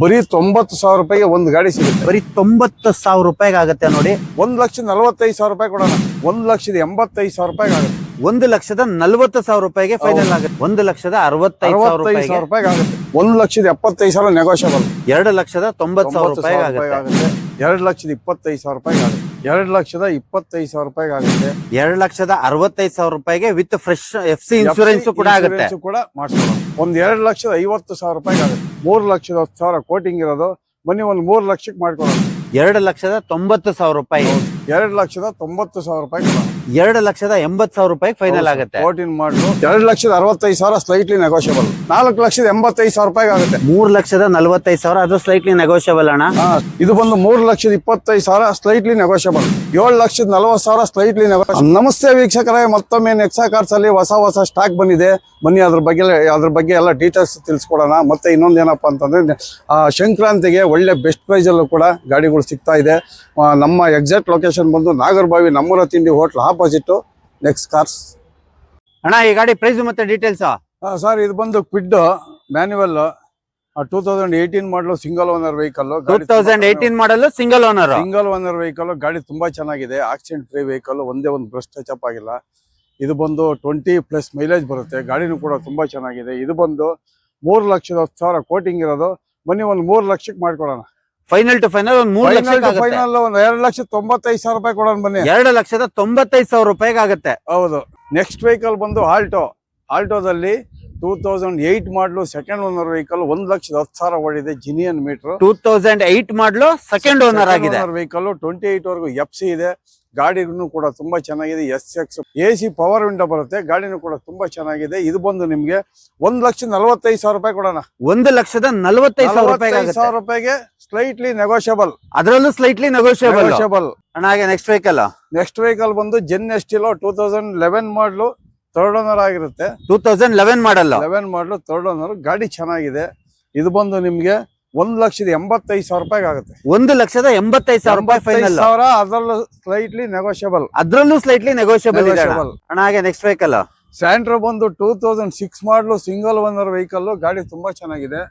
ಬರೀ 90,000 ರೂಪಾಯಿಗೆ ಒಂದು ಗಾಡಿ ಸಿಗುತ್ತೆ. ಬರೀ 90,000 ರೂಪಾಯಿಗೆ ಆಗುತ್ತೆ ನೋಡಿ. 1,45,000 ರೂಪಾಯಿ ಕೊಡೋಣ. 1,85,000 ರೂಪಾಯಿಗೆ ಆಗುತ್ತೆ. 1,40,000 ರೂಪಾಯಿಗೆ ಫೈನಲ್ ಆಗುತ್ತೆ. 1,65,000 ರೂಪಾಯಿಗೆ ಆಗುತ್ತೆ. 1,75,000 ನೆಗೋಷಿಯಬಲ್. 2,90,000 ರೂಪಾಯಿಗೆ ಆಗುತ್ತೆ. 2,25,000 ರೂಪಾಯಿಗೆ ಆಗುತ್ತೆ. 2,25,000 ರೂಪಾಯಿಗೆ ಆಗುತ್ತೆ. 2,65,000 ರೂಪಾಯಿಗೆ ವಿತ್ ಫ್ರೆಶ್ FC ಇನ್ಶೂರೆನ್ಸ್ ಕೂಡ ಆಗುತ್ತೆ. ಕೂಡ ಮಾಡಿಸ್ಕೊಳ್ಳೋಣ. ಒಂದು 2,50,000 ರೂಪಾಯಿಗೆ ಆಗುತ್ತೆ. 3,10,000 ಕೋಟಿಂಗ್ ಇರೋದು. ಬನ್ನಿ ಒಂದು 3 ಲಕ್ಷಕ್ಕೆ ಮಾಡ್ಕೊಳ್ಳೋಣ. 2,90,000 ರೂಪಾಯಿ. 2,90,000 ರೂಪಾಯಿ ಕೊಡೋಣ. 2,80,000 ರೂಪಾಯಿ ಫೈನಲ್ ಆಗುತ್ತೆ. 14 ಮಾಡಲು 2,65,000 ಸ್ಲೈಟ್ಲಿ ನೆಗೋಷಿಯಬಲ್. 4,85,000 ರೂಪಾಯಿಗೆ ಆಗುತ್ತೆ. 3,45,000 ಅದು ಸ್ಲೈಟ್ಲಿ ನೆಗೋಷಿಯಬಲ್ ಅಣ್ಣ. ಇದು ಬಂದು 3,25,000 ಸ್ಲೈಟ್ಲಿ ನೆಗೋಷಿಯಬಲ್. 7,40,000 slightly negotiable. ನಮಸ್ತೆ ವೀಕ್ಷಕರೇ, ಮತ್ತೊಮ್ಮೆ ನೆಕ್ಸಾ ಕಾರ್ಸ್ ಅಲ್ಲಿ ಹೊಸ ಸ್ಟಾಕ್ ಬಂದಿದೆ. ಬನ್ನಿ ಅದ್ರ ಬಗ್ಗೆ ಎಲ್ಲ ಡೀಟೇಲ್ಸ್ ತಿಳಿಸ್ಕೊಡೋಣ. ಮತ್ತೆ ಇನ್ನೊಂದೇನಪ್ಪ ಅಂತಂದ್ರೆ ಸಂಕ್ರಾಂತಿಗೆ ಒಳ್ಳೆ ಬೆಸ್ಟ್ ಪ್ರೈಸ್ ಅಲ್ಲೂ ಕೂಡ ಗಾಡಿಗಳು ಸಿಗ್ತಾ ಇದೆ. ನಮ್ಮ ಎಕ್ಸಾಕ್ಟ್ ಲೊಕೇಶನ್ ಬಂದು ನಾಗರಬಾವಿ ನಮ್ಮೂರ ತಿಂಡಿ ಹೋಟ್ಲ್ ಆಪೋಸಿಟ್ ನೆಕ್ಸ್ಟ್ ಕಾರ್ಸ್. ಅಣ್ಣ ಈ ಗಾಡಿ ಪ್ರೈಸ್ ಮತ್ತೆ ಡೀಟೇಲ್ಸ್. ಸರ್ ಇದು ಬಂದು ಕ್ವಿಡ್ ಮ್ಯಾನ್ಯುವಲ್ 2018 ಮಾಡಲು ಸಿಂಗಲ್ ಓನರ್ ವೆಹಿಕಲ್. 2018 ಮಾಡಲು ಸಿಂಗಲ್ ಓನರ್ ವೆಹಿಕಲ್. ಗಾಡಿ ತುಂಬಾ ಚೆನ್ನಾಗಿದೆ. Accident free vehicle. ಒಂದೇ ಒಂದು ಬ್ರಷ್ ಟಚ್ ಅಪ್ ಆಗಿಲ್ಲ. ಇದು ಬಂದು 20+ ಮೈಲೇಜ್ ಬರುತ್ತೆ. ಗಾಡಿನೂ ಕೂಡ ತುಂಬಾ ಚೆನ್ನಾಗಿದೆ. ಇದು ಬಂದು 3,10,000 ಕೋಟಿಂಗ್ ಇರೋದು. ಬನ್ನಿ ಒಂದು 3 ಲಕ್ಷಕ್ಕೆ ಮಾಡ್ಕೊಡೋಣ. ಫೈನಲ್ ಟು ಫೈನಲ್ ಒಂದು 3 ಲಕ್ಷ. ಫೈನಲ್ ಒಂದು 2,95,000 ರೂಪಾಯಿ ಕೊಡೋಣ ಬನ್ನಿ. 2,95,000 ರೂಪಾಯಿಗೆ ಆಗುತ್ತೆ. ಹೌದು. ನೆಕ್ಸ್ಟ್ ವೆಹಿಕಲ್ ಬಂದು ಆಲ್ಟೋದಲ್ಲಿ 2008 ಮಾಡಲು ಸೆಕೆಂಡ್ ಓನರ್ ವೆಹಿಕಲ್. 1,10,000 ಓಡಿದೆ. ಜಿನಿಯನ್ ಮೀಟರ್. 2008 ಮಾಡಲು ಸೆಕೆಂಡ್ ಓನರ್ ಆಗಿದೆ ವೆಹಿಕಲ್. 28 ವರೆಗೂ FC ಇದೆ. ಗಾಡಿನೂ ಕೂಡ ತುಂಬಾ ಚೆನ್ನಾಗಿದೆ. SX AC ಪವರ್ ವಿಂಡೋ ಬರುತ್ತೆ. ಗಾಡಿನೂ ಕೂಡ ತುಂಬಾ ಚೆನ್ನಾಗಿದೆ. ಇದು ಬಂದು ನಿಮ್ಗೆ 1,45,000 ರೂಪಾಯಿ ಕೊಡೋಣ. 1,45,000 ರೂಪಾಯಿಗೆ ಸ್ಲೈಟ್ಲಿ ನೆಗೋಷಿಯಬಲ್. ಅದರಲ್ಲೂ ಸ್ಲೈಟ್ಲಿ ನೆಗೋಷಿಯಬಲ್. ಹಾಗೆ ನೆಕ್ಸ್ಟ್ ವೆಹಿಕಲ್ ಬಂದು ಜೆನ್ ಎಸ್ಟಿಲೋ 2011 ಮಾಡಲು ಥರ್ಡ್ ಓನರ್ ಆಗಿರುತ್ತೆ. 2011 ಮಾಡಲ್ ಥರ್ಡ್ ಓನರ್. ಗಾಡಿ ಚೆನ್ನಾಗಿದೆ. ಇದು ಬಂದು ನಿಮ್ಗೆ 1,85,000 ರೂಪಾಯಿಗೆ ಆಗುತ್ತೆ. 1,85,000 ರೂಪಾಯಿ ಫೈನಲ್. ಅದರಲ್ಲೂ ಸ್ಲೈಟ್ಲಿ ನೆಗೋಷಿಯಬಲ್ ಇದೆ. ಹಾಗೆ ನೆಕ್ಸ್ಟ್ ವೆಹಿಕಲ್ ಸ್ಯಾಂಟ್ರೋ ಬಂದು 2006 ಮಾಡಲು ಸಿಂಗಲ್ ಓನರ್ ವೆಹಿಕಲ್. ಗಾಡಿ ತುಂಬಾ ಚೆನ್ನಾಗಿದೆ.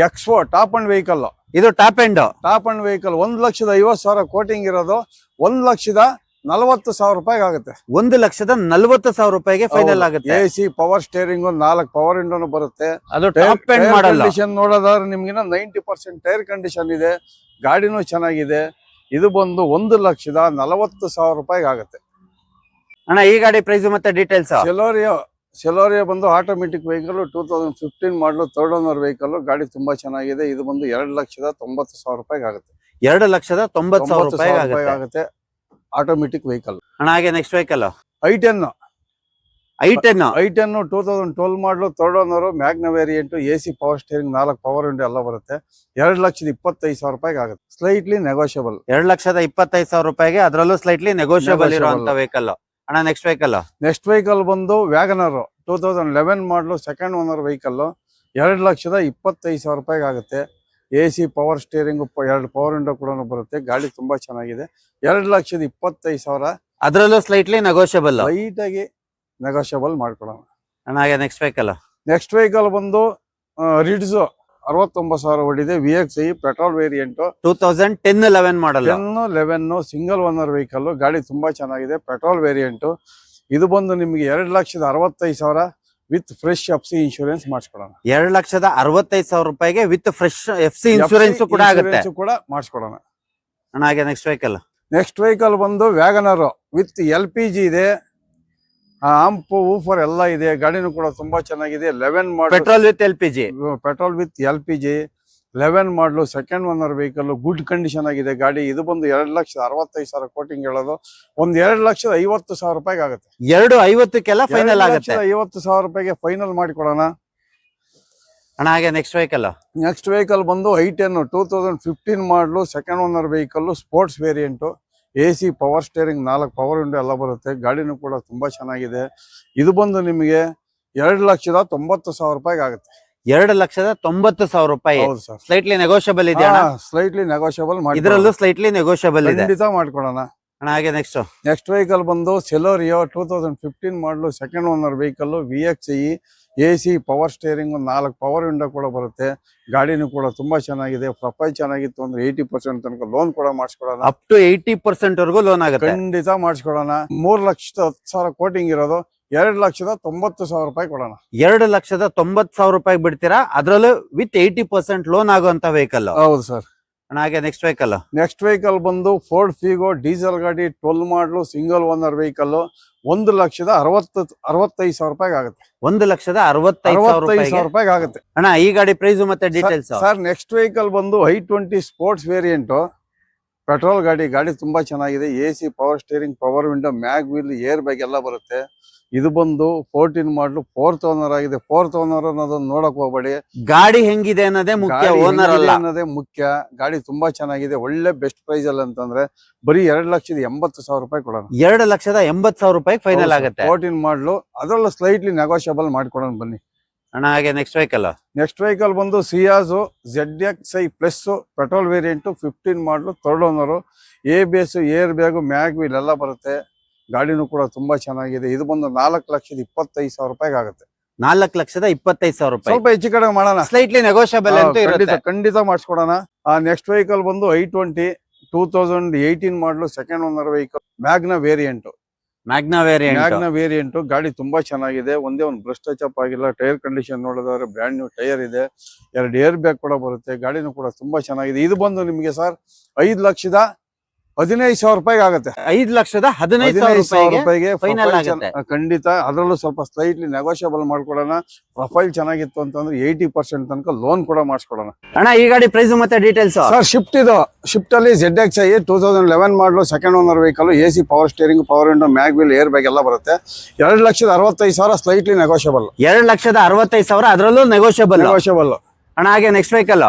Expo top and vehicle. ಇದು ಟಾಪ್ ಅಂಡ್ ವೆಹಿಕಲ್. 1,50,000 ಕೋಟಿಂಗ್ ಇರೋದು. 1,40,000 ರೂಪಾಯಿಗೆ ಆಗುತ್ತೆ. 1,40,000 ರೂಪಾಯಿಗೆ ಫೈನಲ್ ಆಗುತ್ತೆ. AC ಪವರ್ ಸ್ಟೇರಿಂಗ್ 4 ಪವರ್ ವಿಂಡೋನು ಬರುತ್ತೆ. ಅದು ಟಾಪ್ ಅಂಡ್ ಮಾಡಲ್. ಕಂಡೀಷನ್ ನೋಡೋದಾದ್ರೆ ನಿಮ್ಗೆ 90% ಟೈರ್ ಕಂಡೀಷನ್ ಇದೆ. ಗಾಡಿನೂ ಚೆನ್ನಾಗಿದೆ. ಇದು ಬಂದು 1,40,000 ರೂಪಾಯಿಗೆ ಆಗುತ್ತೆ. ಅಣ್ಣ ಈ ಗಾಡಿ ಪ್ರೈಸ್ ಮತ್ತೆ ಡೀಟೇಲ್ಸ್. ಸೆಲೋರಿಯೋ ಬಂದು ಆಟೋಮೆಟಿಕ್ ವೆಹಿಕಲ್. 2015 ಮಾಡಲು ಥರ್ಡ್ ಓನರ್ ವೆಹಿಕಲ್. ಗಾಡಿ ತುಂಬಾ ಚೆನ್ನಾಗಿದೆ. ಇದು ಬಂದು 2,90,000 ರೂಪಾಯಿಗೆ ಆಗುತ್ತೆ. 2,90,000 ರೂಪಾಯಿಗೆ ಆಗುತ್ತೆ. Automatic vehicle. ಹಾಗೆ ನೆಕ್ಸ್ಟ್ ವೆಹಿಕಲ್ i10 2012 ಮಾಡಲು third owner. Magna variant. AC power steering 4 power window ಎಲ್ಲ ಬರುತ್ತೆ. 2,25,000 ರೂಪಾಯಿಗೆ ಆಗುತ್ತೆ. Slightly negotiable. 2,25,000 ರೂಪಾಯಿಗೆ ಅದರಲ್ಲೂ ಸ್ಲೈಟ್ಲಿ ನೆಗೋಷಿಯಬಲ್ ಇರುವಂತ ವೆಹಿಕಲ್. ಅಣ್ಣ ನೆಕ್ಸ್ಟ್ ವೆಹಿಕಲ್ ಬಂದು ವ್ಯಾಗನರ್ 2011 ಮಾಡಲು ಸೆಕೆಂಡ್ ಓನರ್ ವೆಹಿಕಲ್. 2,25,000 ರೂಪಾಯಿಗೆ ಆಗುತ್ತೆ. AC power steering 2 power window ಕೂಡ ಬರುತ್ತೆ. ಗಾಡಿ ತುಂಬಾ ಚೆನ್ನಾಗಿದೆ. 2,25,000 ಅದರಲ್ಲೂ ಸ್ಲೈಟ್ಲಿ ನೆಗೋಷಿಯಬಲ್. ಲೈಟ್ ಆಗಿ ನೆಗೋಷಿಯಬಲ್ ಮಾಡ್ಕೊಡೋಣ. ಹಾಗೆ ನೆಕ್ಸ್ಟ್ ವೆಹಿಕಲ್ ಬಂದು ರಿಡ್ಸ್ 69,000 ಓಡಿದೆ. VXI petrol variant. 2010-11 ಮಾಡಲ್. 10-11 ಸಿಂಗಲ್ ಓನರ್ ವೆಹಿಕಲ್. ಗಾಡಿ ತುಂಬಾ ಚೆನ್ನಾಗಿದೆ. Petrol variant. ಇದು ಬಂದು ನಿಮ್ಗೆ 2,65,000 ವಿತ್ ಫ್ರೆಶ್ FC ಇನ್ಶೂರೆನ್ಸ್ ಮಾಡಿಸ್ಕೊಡೋಣ. 2,65,000 ರೂಪಾಯಿಗೆ ವಿತ್ ಫ್ರೆಶ್ FC ಇನ್ಶೂರೆನ್ಸ್ ಕೂಡ ಮಾಡಿಸ್ಕೊಡೋಣ. ಹಾಗೆ ನೆಕ್ಸ್ಟ್ ವೆಹಿಕಲ್ ಬಂದು ವ್ಯಾಗನರ್ ವಿತ್ LPG ಇದೆ. ಆಂಪ್ ಊಫರ್ ಎಲ್ಲ ಇದೆ. ಗಾಡಿನೂ ಕೂಡ ತುಂಬಾ ಚೆನ್ನಾಗಿದೆ. 11 ಮಾಡಲ್ ಪೆಟ್ರೋಲ್ ವಿತ್ LPG 11 ಮಾಡಲು second owner vehicle. Good condition ಆಗಿದೆ ಗಾಡಿ. ಇದು ಬಂದು 2,65,000 ಕೋಟಿಂಗ್ ಹೇಳೋದು. ಒಂದು 2,50,000 ರೂಪಾಯಿಗೆ ಆಗುತ್ತೆ. 2,50,000 ಫೈನಲ್ ಆಗುತ್ತೆ. 2,50,000 ರೂಪಾಯಿಗೆ ಫೈನಲ್ ಮಾಡಿಕೊಡೋಣ. ಹಾಗೆ ನೆಕ್ಸ್ಟ್ ವೆಹಿಕಲ್ ಬಂದು i10 2015 ಮಾಡಲು second owner vehicle. Sports variant. AC power steering 4 power window ಎಲ್ಲ ಬರುತ್ತೆ. ಗಾಡಿನೂ ಕೂಡ ತುಂಬಾ ಚೆನ್ನಾಗಿದೆ. ಇದು ಬಂದು ನಿಮಗೆ 2,90,000 ರೂಪಾಯಿಗೆ ಆಗುತ್ತೆ. 2,90,000 ರೂಪಾಯಿ. ಹೌದು ಸರ್. ಸ್ಲೈಟ್ಲಿ ನೆಗೋಷಿಯಬಲ್ ಇದೆ. ಸ್ಲೈಟ್ಲಿ ನೆಗೋಷಿಯಬಲ್ ಮಾಡಿ. ಇದರಲ್ಲೂ ಸ್ಲೈಟ್ಲಿ ನೆಗೋಷಿಯಬಲ್ ಇದೆ. ಖಂಡಿತ ಮಾಡ್ಕೊಡೋಣ. ಹಾಗೆ ನೆಕ್ಸ್ಟ್ ವೆಹಿಕಲ್ ಬಂದು ಸೆಲೋರಿಯೋ 2015 ಮಾಡಲು second owner vehicle. VXI AC power steering, 4 power window ಕೂಡ ಬರುತ್ತೆ. ಗಾಡಿನೂ ಕೂಡ ತುಂಬಾ ಚೆನ್ನಾಗಿದೆ. ಪ್ರೊಫೈಲ್ ಚೆನ್ನಾಗಿತ್ತು ಅಂದ್ರೆ 80% ತನಕ ಲೋನ್ ಕೂಡ ಮಾಡಿಸ್ಕೊಡೋಣ. ಅಪ್ ಟು 80% ವರೆಗೂ ಲೋನ್ ಆಗುತ್ತೆ. ಖಂಡಿತ ಮಾಡಿಸ್ಕೊಡೋಣ. 3,10,000 ಕೋಟಿಂಗ್ ಇರೋದು 2,90,000 ರೂಪಾಯಿ ಕೊಡೋಣ. 2,90,000 ರೂಪಾಯಿ ಬಿಡ್ತೀರಾ, ಅದ್ರಲ್ಲೂ ವಿತ್ 80% ಲೋನ್ ಆಗುವಂತ ವೆಹಿಕಲ್. ಹೌದು ಸರ್. ಹಾಗೆ ನೆಕ್ಸ್ಟ್ ವೆಹಿಕಲ್. ನೆಕ್ಸ್ಟ್ ವೆಹಿಕಲ್ ಬಂದು ಫೋರ್ಡ್ ಫಿಗೋ ಡೀಸೆಲ್ ಗಾಡಿ, 12 ಮಾಡಲು, ಸಿಂಗಲ್ ಓನರ್ ವೆಹಿಕಲ್. 1,65,000 ರೂಪಾಯಿ ಆಗುತ್ತೆ. 1,65,000 ರೂಪಾಯಿ ಆಗುತ್ತೆ ಅಣ್ಣ. ಈ ಗಾಡಿ ಪ್ರೈಸ್ ಮತ್ತೆ ಡೀಟೇಲ್ಸ್ ಸರ್. ನೆಕ್ಸ್ಟ್ ವೆಹಿಕಲ್ ಬಂದು i20 ಸ್ಪೋರ್ಟ್ಸ್ ವೇರಿಯಂಟ್, ಪೆಟ್ರೋಲ್ ಗಾಡಿ ತುಂಬಾ ಚೆನ್ನಾಗಿದೆ. AC power steering, power window, mag wheel, air bag ಎಲ್ಲ ಬರುತ್ತೆ. ಇದು ಬಂದು 14 ಮಾಡಲು, 4th ಓನರ್ ಆಗಿದೆ. 4th ಓನರ್ ಅನ್ನೋದನ್ನ ನೋಡಕ್ ಹೋಗ್ಬೇಡಿ, ಗಾಡಿ ಹೆಂಗಿದೆ ಅನ್ನೋದೇ ಮುಖ್ಯ, ಓನರ್ ಅಲ್ಲ ಅನ್ನೋದೇ ಮುಖ್ಯ. ಗಾಡಿ ತುಂಬಾ ಚೆನ್ನಾಗಿದೆ. ಒಳ್ಳೆ ಬೆಸ್ಟ್ ಪ್ರೈಸ್ ಅಲ್ಲಿ ಅಂತಂದ್ರೆ ಬರೀ 2,80,000 ರೂಪಾಯಿ ಕೊಡೋಣ. 2,80,000 ರೂಪಾಯಿ ಫೈನಲ್ ಆಗುತ್ತೆ. 14 ಮಾಡಲು, ಅದರಲ್ಲೂ ಸ್ಲೈಟ್ಲಿ ನೆಗೋಷಿಯಬಲ್ ಮಾಡ್ಕೊಡೋಣ ಬನ್ನಿ ಅಣ್ಣ. ಹಾಗೆ ನೆಕ್ಸ್ಟ್ ವೆಹಿಕಲ್. ನೆಕ್ಸ್ಟ್ ವೆಹಿಕಲ್ ಬಂದು ಸಿಯಾಜು ZXi ಪ್ಲಸ್, ಪೆಟ್ರೋಲ್ ವೇರಿಯಂಟ್, 15 ಮಾಡಲು, 3rd owner. ABS, air bag, mag wheel ಎಲ್ಲ ಬರುತ್ತೆ. ಗಾಡಿನೂ ಕೂಡ ತುಂಬಾ ಚೆನ್ನಾಗಿದೆ. ಇದು ಬಂದು 4,25,000 ರೂಪಾಯಿ ಆಗುತ್ತೆ. 4,25,000 ರೂಪಾಯಿ. ಸ್ವಲ್ಪ ಹೆಚ್ಚು ಕಡಿಮೆ ಮಾಡೋಣ, ಸ್ಲೈಟ್ಲಿ ನೆಗೋಷಿಯಬಲ್ ಅಂತೂ ಇರುತ್ತೆ. ಖಂಡಿತ ಮಾಡಿಸ್ಕೊಡೋಣ. ನೆಕ್ಸ್ಟ್ ವೆಹಿಕಲ್ ಬಂದು i20 2018 ಮಾಡಲು, 2nd owner vehicle, Magna variant. ಗಾಡಿ ತುಂಬಾ ಚೆನ್ನಾಗಿದೆ. ಒಂದೇ ಒಂದು ಬ್ರಷ್ ಟಚ್ ಅಪ್ ಆಗಿಲ್ಲ. ಟೈರ್ ಕಂಡೀಷನ್ ನೋಡಿದ್ರೆ ಬ್ರ್ಯಾಂಡ್ ನ್ಯೂ ಟೈರ್ ಇದೆ. 2 ಏರ್ ಬ್ಯಾಗ್ ಕೂಡ ಬರುತ್ತೆ. ಗಾಡಿನೂ ಕೂಡ ತುಂಬಾ ಚೆನ್ನಾಗಿದೆ. ಇದು ಬಂದು ನಿಮಗೆ ಸರ್ 5,15,000 ರೂಪಾಯಿ ಆಗುತ್ತೆ. 5,15,000 ರೂಪಾಯಿಗೆ ಫೈನಲ್ ಆಗುತ್ತೆ. ಖಂಡಿತ. ಅದರಲ್ಲೂ ಸ್ವಲ್ಪ ಸ್ಲೈಟ್ಲಿ ನೆಗೋಷಿಯಬಲ್ ಮಾಡ್ಕೊಡೋಣ. ಪ್ರೊಫೈಲ್ ಚೆನ್ನಾಗಿತ್ತು ಅಂತಂದ್ರೆ 80% ತನಕ ಲೋನ್ ಕೂಡ ಮಾಡಿಸ್ಕೊಡೋಣ. ಅಣ್ಣ, ಈ ಗಾಡಿ ಪ್ರೈಸ್ ಮತ್ತೆ ಡೀಟೇಲ್ಸ್ ಸರ್. ಶಿಫ್ಟ್ ಅಲ್ಲಿ ZXi 2011 ಮಾಡಲು, 2nd owner vehicle, AC power steering, power window, mag wheel, air bag ಎಲ್ಲ ಬರುತ್ತೆ. 2,65,000 ಸ್ಲೈಟ್ಲಿ ನೆಗೋಷಿಯಬಲ್. 2,65,000 ಅದರಲ್ಲೂ ನೆಗೋಷಿಯಬಲ್. ಅಣ್ಣ, ಹಾಗೆ ನೆಕ್ಸ್ಟ್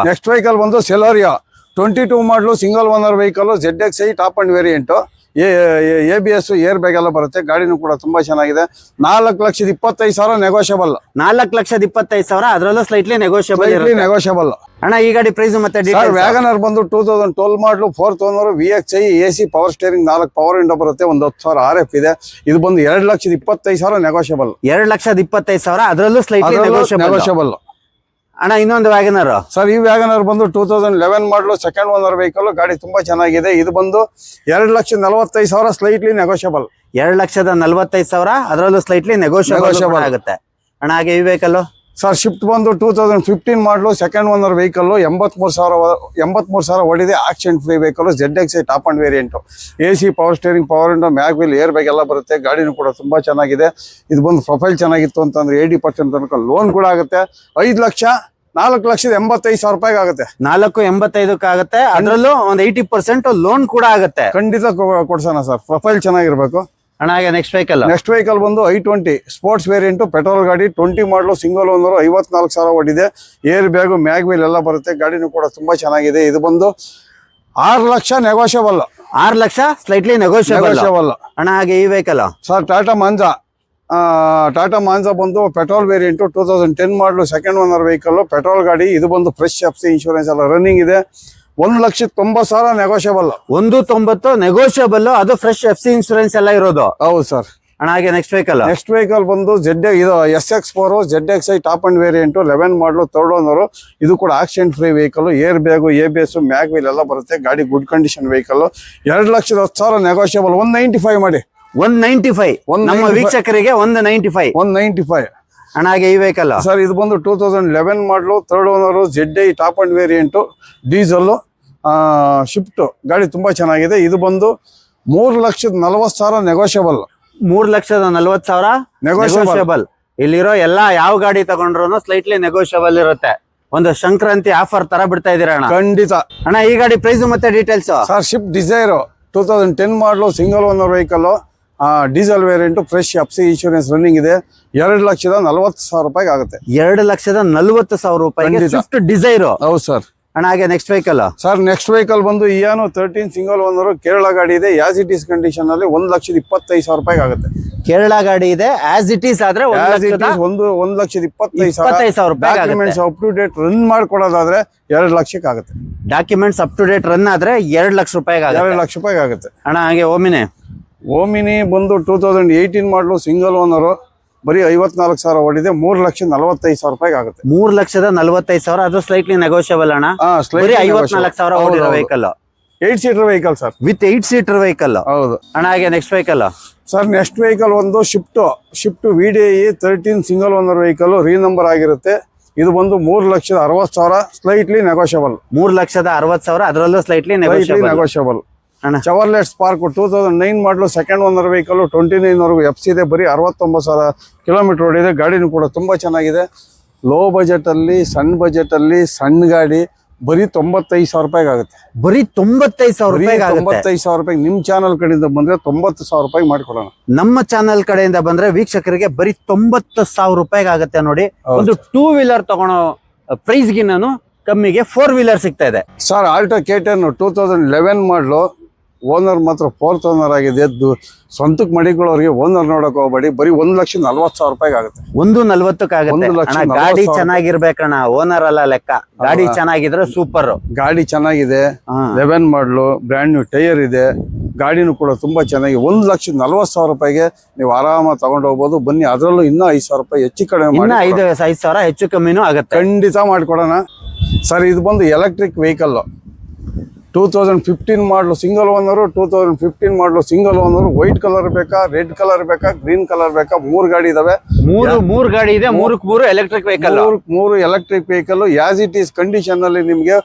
ವೆಹಿಕಲ್ ಬಂದು ಸೆಲೋರಿಯಾ 22 ಮಾಡಲು, single owner vehicle, ZXi top end variant, ABS, air bag ಎಲ್ಲ ಬರುತ್ತೆ. ಗಾಡಿನೂ ಕೂಡ ತುಂಬಾ ಚೆನ್ನಾಗಿದೆ. 4,25,000 ನೆಗೋಷಿಯಬಲ್. 4,25,000 ಅದರಲ್ಲೂ ಸ್ಲೈಟ್ಲಿ ನೆಗೋಷಿಯಬಲ್. ಅಣ್ಣ, ಈ ಗಾಡಿ ಪ್ರೈಸ್ ಮತ್ತೆ ಡೀಟೇಲ್ಸ್. ವ್ಯಾಗನರ್ ಬಂದು 2012 ಮಾಡಲು, 4th owner, VXi, AC power steering, 4 power window ಬರುತ್ತೆ. ಒಂದು 10,000 RF ಇದೆ. ಇದು ಬಂದು 2,25,000 ನೆಗೋಷಿಯಬಲ್. 2,25,000 ಅದರಲ್ಲೂ ಸ್ಲೈಟ್ಲಿ ನೆಗೋಷಿಯಬಲ್. ಅಣ್ಣ, ಇನ್ನೊಂದು ವ್ಯಾಗನರ್ ಸರ್. ಈ ವ್ಯಾಗನರ್ ಬಂದು 2011 ಮಾಡಲು, 2nd ಓನರ್ ವೆಹಿಕಲ್. ಗಾಡಿ ತುಂಬಾ ಚೆನ್ನಾಗಿದೆ. ಇದು ಬಂದು 2,45,000 ಸ್ಲೈಟ್ಲಿ ನೆಗೋಷಿಯಬಲ್. 2,45,000 ಅದರಲ್ಲೂ ಸ್ಲೈಟ್ಲಿ ನೆಗೋಷಿಯಬಲ್ ಆಗುತ್ತೆ. ಅಣ್ಣ, ಹಾಗೆ ಈ ವೆಹಿಕಲ್ ಸರ್. ಶಿಫ್ಟ್ ಬಂದು 2015 ಮಾಡಲು, 2nd ಓನರ್ ವೆಹಿಕಲ್, 83,000 ಓಡಿದೆ. Accident free vehicle, ZXi top end variant, AC power steering, power window, mag wheel, air bag ಎಲ್ಲ ಬರುತ್ತೆ. ಗಾಡಿನೂ ಕೂಡ ತುಂಬಾ ಚೆನ್ನಾಗಿದೆ. ಇದು ಬಂದು ಪ್ರೊಫೈಲ್ ಚೆನ್ನಾಗಿತ್ತು ಅಂತಂದ್ರೆ 80% ತನಕ ಲೋನ್ ಕೂಡ ಆಗುತ್ತೆ. 4,85,000 ರೂಪಾಯಿ ಆಗುತ್ತೆ. 4,85,000 ಆಗುತ್ತೆ. ಅದರಲ್ಲೂ ಒಂದು 80% ಲೋನ್ ಕೂಡ ಆಗುತ್ತೆ. ಖಂಡಿತ ಕೊಡ್ಸೋಣ ಸರ್. ಪ್ರೊಫೈಲ್ ಚೆನ್ನಾಗಿರ್ಬೇಕು. ಅಣ್ಣ, ಹಾಗೆ ನೆಕ್ಸ್ಟ್ ವೆಹಿಕಲ್ ಬಂದು i20 ಸ್ಪೋರ್ಟ್ಸ್ ವೇರಿಯಂಟ್, ಪೆಟ್ರೋಲ್ ಗಾಡಿ, 20 ಮಾಡಲು, ಸಿಂಗಲ್ ಓನರ್, 54,000 ಓಡಿದೆ. ಏರ್ ಬ್ಯಾಗ್, ಮ್ಯಾಗ್ ವೀಲ್ ಎಲ್ಲ ಬರುತ್ತೆ. ಗಾಡಿನೂ ಕೂಡ ತುಂಬಾ ಚೆನ್ನಾಗಿದೆ. ಇದು ಬಂದು 6 lakh negotiable. 6 lakh slightly negotiable. ಅಣ್ಣ, ಹಾಗೆ ಈ ವೆಹಿಕಲ್ ಸರ್. ಟಾಟಾ ಮಾಂಜಾ ಬಂದು ಪೆಟ್ರೋಲ್ ವೇರಿಯಂಟ್, 2010 ಮಾಡಲು, 2nd ಓನರ್ ವೆಹಿಕಲ್, ಪೆಟ್ರೋಲ್ ಗಾಡಿ. ಇದು ಬಂದು ಫ್ರೆಶ್ FC ಇನ್ಶೂರೆನ್ಸ್ ಎಲ್ಲ ರನ್ನಿಂಗ್ ಇದೆ. 1,90,000 ನೆಗೋಷಿಯಬಲ್. 1,90,000 ನೆಗೋಷಿಯಬಲ್. ಅದು ಫ್ರೆಶ್ FC ಇನ್ಶೂರೆನ್ಸ್ ಎಲ್ಲ ಇರೋದು. ಹೌದು ಸರ್. ಅಣ್ಣ, ಹಾಗೆ ನೆಕ್ಸ್ಟ್ ವೆಹಿಕಲ್ ಬಂದು ಇದು SX4 ZXi top end variant, 11 ಮಾಡಲು, 3rd ಓನರ್. ಇದು ಕೂಡ accident free vehicle. Air bag, ABS, mag wheel ಎಲ್ಲ ಬರುತ್ತೆ. ಗಾಡಿ ಗುಡ್ ಕಂಡೀಷನ್ ವೆಹಿಕಲ್. 2,10,000 ನೆಗೋಷಿಯಬಲ್. 195 ಮಾಡಿ. 195 ನಮ್ಮ ವೀಕ್ಷಕರಿಗೆ 195. ಅಣ್ಣ, ಹಾಗೆ ಈ ವೆಹಿಕಲ್ ಸರ್. ಇದು ಬಂದು 2011 ಮಾಡಲು, 3rd owner, ZI top end variant, diesel, shift. ಗಾಡಿ ತುಂಬಾ ಚೆನ್ನಾಗಿದೆ. ಇದು ಬಂದು 3,40,000 ನೆಗೋಷಿಯಬಲ್. 3,40,000 ನೆಗೋಷಿಯಬಲ್. ಇಲ್ಲಿರೋ ಎಲ್ಲಾ ಯಾವ ಗಾಡಿ ತಗೊಂಡ್ರು ಸ್ಲೈಟ್ಲಿ ನೆಗೋಷಿಯಬಲ್ ಇರುತ್ತೆ. ಒಂದು ಸಂಕ್ರಾಂತಿ ಆಫರ್ ತರ ಬಿಡ್ತಾ ಇದೀರ ಅಣ್ಣ. ಖಂಡಿತ. ಅಣ್ಣ, ಈ ಗಾಡಿ ಪ್ರೈಸ್ ಮತ್ತೆ ಡೀಟೇಲ್ಸ್. ಸರ್. ಶಿಫ್ಟ್ ಡಿಸೈರ್ 2010 ಮಾಡಲು, single owner vehicle, diesel variant, fresh FC insurance running ಇದೆ. 2,40,000 ರೂಪಾಯಿ ಆಗುತ್ತೆ. 2,40,000 ರೂಪಾಯಿ ಸ್ವಿಫ್ಟ್ ಡಿಸೈರ್. ಹೌದು ಸರ್. ಅಣ್ಣ, ಹಾಗೆ next vehicle sir. Next vehicle ಬಂದು ಇಯಾನೋ 13 ಸಿಂಗಲ್ ಓನರ್, ಕೇರಳ ಗಾಡಿ ಇದೆ. ಆಸ್ ಇಟ್ ಈಸ್ ಕಂಡೀಷನ್ ಅಲ್ಲಿ 1,25,000 ರೂಪಾಯಿ ಆಗುತ್ತೆ. ಕೇರಳ ಗಾಡಿ ಇದೆ. ಆಸ್ ಇಟ್ ಈಸ್ ಆದ್ರೆ 1,25,000 ರೂಪಾಯಿ. Documents up to date run ಮಾಡ್ಕೊಡೋದಾದ್ರೆ 2 ಲಕ್ಷಕ್ಕೆ ಆಗುತ್ತೆ. Documents up to date run ಆದ್ರೆ 2 ಲಕ್ಷ ರೂಪಾಯಿ. 2 ಲಕ್ಷ ರೂಪಾಯಿ ಆಗುತ್ತೆ. ಅಣ್ಣ, ಹಾಗೆ ಓಮಿನಿ ಬಂದು 2018 ಮಾಡಲು, ಸಿಂಗಲ್ ಓನರ್, ಬರೀ 54,000 ಓಡಿದೆ. 3,45,000 ರೂಪಾಯಿಗೆ ಆಗುತ್ತೆ. 3,45,000 ಅದು ಸ್ಲೈಟ್ಲಿ ನೆಗೋಷಿಯಬಲ್ ಅಣ್ಣ. ಬರೀ 54,000 ಓಡಿರೋ vehicle. 8 seater vehicle sir, with 8 seater vehicle. ಹೌದು ಅಣ್ಣ. ಹಾಗೆ next vehicle sir, next vehicle ಒಂದು Swift VDI 13 single owner vehicle, renumber ಆಗಿರುತ್ತೆ. ಇದು ಬಂದು 3,60,000 ಸ್ಲೈಟ್ಲಿ ನೆಗೋಷಿಯಬಲ್. 3,60,000 ಅದರಲ್ಲೂ ಸ್ಲೈಟ್ಲಿ ನೆಗೋಷಿಯಬಲ್. ಚವರ್ಲೆಟ್ ಸ್ಪಾರ್ಕ್ 2009 ಮಾಡಲು ಸೆಕೆಂಡ್ ಓನರ್ ವೆಹಿಕಲ್, 29 ವರೆಗೂ FC ಇದೆ. ಬರೀ 69,000 ಕಿಲೋಮೀಟರ್ ಓಡಿದೆ. ಗಾಡಿನೂ ಕೂಡ ತುಂಬಾ ಚೆನ್ನಾಗಿದೆ. ಲೋ ಬಜೆಟ್ ಅಲ್ಲಿ, ಸಣ್ಣ ಗಾಡಿ ಬರೀ 95,000 ರೂಪಾಯಿಗೆ ಆಗುತ್ತೆ. ಬರೀ 95,000 ರೂಪಾಯಿಗೆ ಆಗುತ್ತೆ. 95,000 ರೂಪಾಯಿ ನಿಮ್ ಚಾನಲ್ ಕಡೆಯಿಂದ ಬಂದ್ರೆ 90,000 ರೂಪಾಯಿಗೆ ಮಾಡಿಕೊಡೋಣ. ನಮ್ಮ ಚಾನಲ್ ಕಡೆಯಿಂದ ಬಂದ್ರೆ ವೀಕ್ಷಕರಿಗೆ ಬರೀ 90,000 ರೂಪಾಯಿಗೆ ಆಗುತ್ತೆ ನೋಡಿ. ಒಂದು 2 ವೀಲರ್ ತಗೊಳೋ ಪ್ರೈಸ್ ಗಿನ್ನೂ ಕಮ್ಮಿಗೆ 4 ವೀಲರ್ ಸಿಗ್ತಾ ಇದೆ ಸರ್. ಆಲ್ಟೋ K10 2011 ಮಾಡಲು, ಓನರ್ ಮಾತ್ರ 4th ಓನರ್ ಆಗಿದೆ. ಎದ್ದು ಸ್ವಂತಕ್ಕೆ ಮಡಿಕೊಳ್ಳೋರಿಗೆ ಓನರ್ ನೋಡಕ್ ಹೋಗ್ಬೇಡಿ. ಬರೀ 1,40,000 ರೂಪಾಯಿಗೆ ಆಗುತ್ತೆ. 1,40,000 ಆಗುತ್ತೆ. ಗಾಡಿ ಚೆನ್ನಾಗಿರ್ಬೇಕಣ್ಣ, ಓನರ್ ಅಲ್ಲ ಲೆಕ್ಕ. ಗಾಡಿ ಚೆನ್ನಾಗಿದ್ರೆ ಸೂಪರ್. ಗಾಡಿ ಚೆನ್ನಾಗಿದೆ. 11 ಮಾಡಲು, ಬ್ರ್ಯಾಂಡ್ ನ್ಯೂ ಟೈರ್ ಇದೆ. ಗಾಡಿನೂ ಕೂಡ ತುಂಬಾ ಚೆನ್ನಾಗಿ 1,40,000 ರೂಪಾಯಿಗೆ ನೀವು ಆರಾಮ ತಗೊಂಡು ಹೋಗ್ಬೋದು. ಬನ್ನಿ, ಅದರಲ್ಲೂ ಇನ್ನೂ 5,000 ರೂಪಾಯಿ ಹೆಚ್ಚು ಕಡಿಮೆ, 5,000 ಹೆಚ್ಚು ಕಮ್ಮಿನೂ ಆಗುತ್ತೆ. ಖಂಡಿತ ಮಾಡ್ಕೊಡೋಣ ಸರ್. ಇದು ಬಂದು ಎಲೆಕ್ಟ್ರಿಕ್ ವೆಹಿಕಲ್, 2015 ಮಾಡಲು ಸಿಂಗಲ್ ಓನರು, 2015 ಮಾಡಲು ಸಿಂಗಲ್ ಓನರು. ವೈಟ್ ಕಲರ್ ಬೇಕಾ, ರೆಡ್ ಕಲರ್ ಬೇಕಾ, ಗ್ರೀನ್ ಕಲರ್ ಬೇಕಾ, 3 ಗಾಡಿ ಇದಾವೆ. ಮೂರು ಗಾಡಿ ಇದೆ. 3 electric vehicle. 3 electric vehicle. As it is condition ಅಲ್ಲಿ ನಿಮ್ಗೆ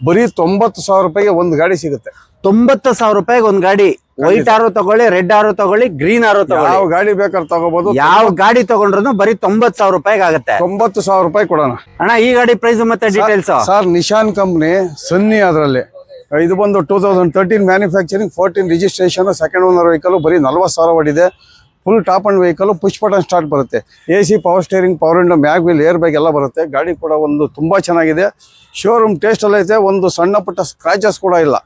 ಬರೀ 90,000 ರೂಪಾಯಿಗೆ ಒಂದು ಗಾಡಿ ಸಿಗುತ್ತೆ. 90,000 ರೂಪಾಯಿಗೆ ಒಂದು ಗಾಡಿ. ವೈಟ್ ಆರು ತಗೊಳ್ಳಿ, ರೆಡ್ ಆರು ತಗೊಳ್ಳಿ, ಗ್ರೀನ್ ಆರು ತಗೊಳ್ಳಿ, ಯಾವ ಗಾಡಿ ಬೇಕಾದ್ರೆ ತಗೋಬಹುದು. ಯಾವ ಗಾಡಿ ತಗೊಂಡ್ರು ಬರೀ 90,000 ರೂಪಾಯಿಗೆ ಆಗುತ್ತೆ. 90,000 ರೂಪಾಯಿ ಕೊಡೋಣ ಅಣ್ಣ. ಈ ಗಾಡಿ ಪ್ರೈಸ್ ಮತ್ತೆ ಡೀಟೇಲ್ಸ್ ಸರ್. ನಿಶಾನ್ ಕಂಪ್ನಿ ಸನ್ನಿ, ಅದರಲ್ಲಿ ಇದು ಬಂದು 2013 manufacturing, 14 registration, second owner vehicle. ಬರೀ 40,000 ಓಡಿದೆ. Full top and vehicle, push button start ಬರುತ್ತೆ. AC, power steering, power window, mag wheel, air bag ಎಲ್ಲ ಬರುತ್ತೆ. ಗಾಡಿ ಕೂಡ ಒಂದು ತುಂಬಾ ಚೆನ್ನಾಗಿದೆ. ಶೋರೂಮ್ ಟೇಸ್ಟ್ ಅಲ್ಲಿ ಐತೆ. ಒಂದು ಸಣ್ಣ ಪುಟ್ಟ ಸ್ಕ್ರಾಚಸ್ ಕೂಡ ಇಲ್ಲ.